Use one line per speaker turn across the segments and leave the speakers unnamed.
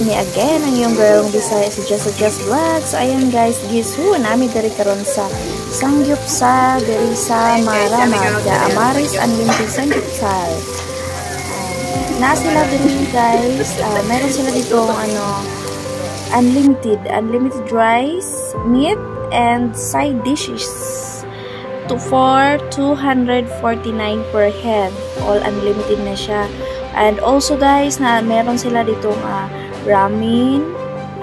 me again, ang iyong girl Bisaya si Just Vlogs. So ayan guys, gisu nami diri karon sa Sanggupsal diri sa Maramag, Amaris Unlimited Sanggupsal. Na sila diri guys, meron sila dito unlimited rice, meat and side dishes for 249 per head. All unlimited na siya. And also guys, meron sila ditong ramen,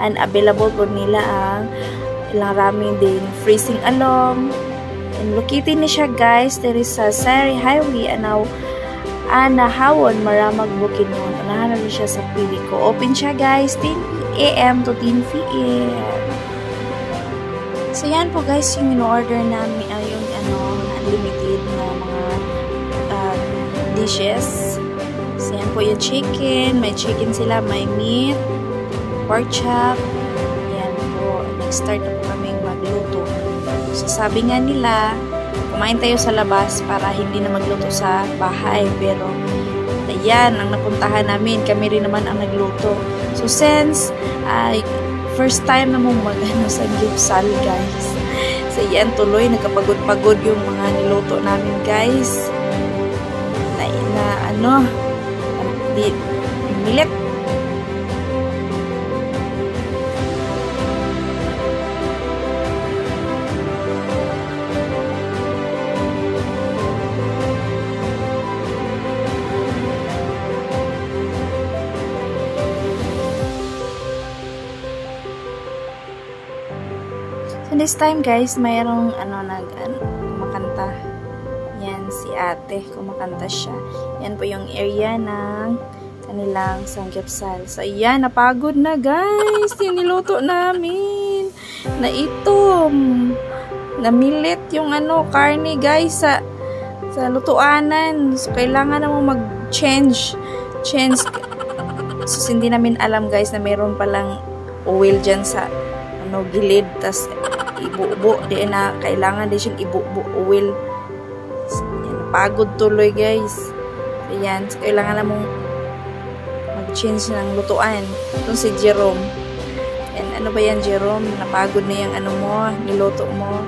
and available po nila ang ilang ramen din freezing along. And located ni siya guys, there is a Sari Highway Anahawon Maramag Bukidnon. Unahan na siya sa Pilico. Open siya guys 10 AM to 10 PM. So yan po guys yung in-order namin, yung unlimited na mga dishes. So, yan po yung chicken. May chicken sila. May meat. Pork chop. Yan po. Nag-start na po kami magluto. So, sabi nga nila, kumain tayo sa labas para hindi na magluto sa bahay. Pero, ayan, ang napuntahan namin. Kami rin naman ang nagluto. So, since first time na mong sa Sanggupsal, guys. So, yan, tuloy. Nagkapagod-pagod yung mga niluto namin, guys. Milit. So this time guys, mayroong kumakanta. Yan si ate, kumakanta siya. Yan po yung area ng kanilang Sanggupsal. So, ayan, napagod na guys. Yung niluto namin. Na itom. Namilit yung karne guys sa lutuanan. So, kailangan na mo mag-change. So, hindi namin alam guys na mayroon palang oil dyan sa gilid. Tas, ibubo. Di na, kailangan din siyang ibubo oil. So, yan, napagod tuloy guys. So, yan. So, kailangan na mong change ng lutuan. Itong si Jerome. And ano ba yan, Jerome? Napagod na yung niluto mo.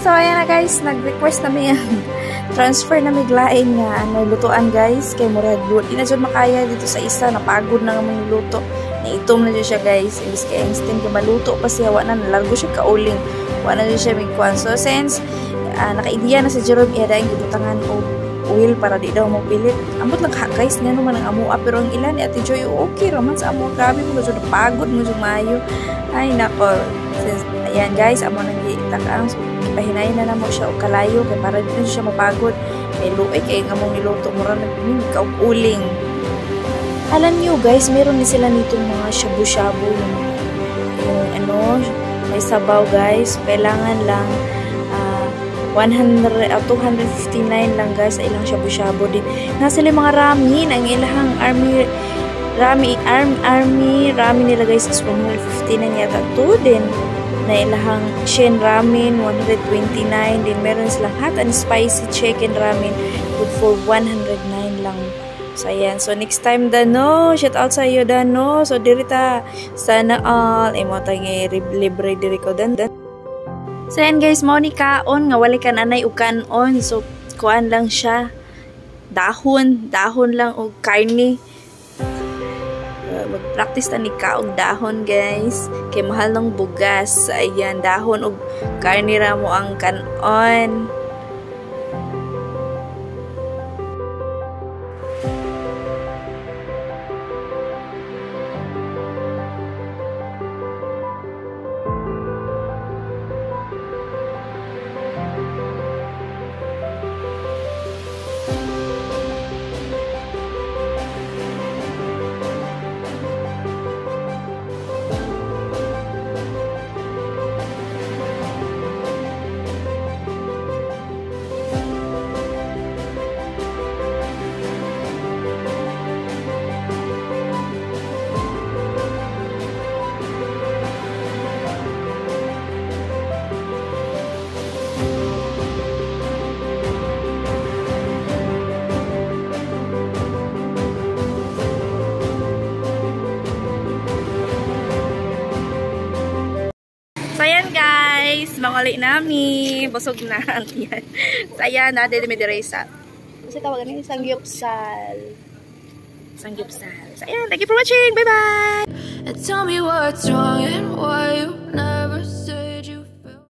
So, ayan na guys, nag-request namin yan. Transfer na miglain nga lutuan guys. Kay murag di na dyan makaya dito sa isa. Napagod na nga mga luto. Na Gutom na siya guys. Imbis kay instant kay maluto pa siya, wa na nalargo siya kauling. Wa na siya migkuan. So since naka-idea na si Jerome iya yung gibutangan og oil para di daw mo pilit. Ambot lang guys nga naman ang amua, pero ang ilan ni Ate Joy okay raman sa amua. Grabe mo gusto pagod mo sa mayo. Ay nako. Since ayan guys, amo nang gitakang so, ipahinayin na namo siya og kalayo kay para di siya mapagod. Kay luoy kay among niluto mo ra nagkaog uling. Alam niyo guys, meron din sila nitong mga shabu-shabu yung ano, may sabaw guys. Kailangan lang 259 lang guys sa ilang shabu-shabu din. Nasa sila mga ramen, ang ilang ramen nila guys is 159 yata. To din na ilang Shen ramen 129 din. Meron silang hot and spicy chicken ramen good for 109 lang. So ayan, so next time Dano, shout out sa iyo Dano. So dirita sana all imo tayong libre diri ko dan. So yan guys, mao ni kaon nga wali kan anay ug kanon. So kuan lang siya. Dahon lang og karne. Mag-practice ta ni ka og dahon guys. Kay mahal ng bugas. Ayan, dahon og karne ra mo ang kanon. So ayan guys, manguli nami. Busog na. Yan. So ayan, natin Mediresa. Kasi tawagan nila Sangyupsal. Sangyupsal. So ayan, thank you for watching. Bye bye!
And tell me what's wrong and why you never say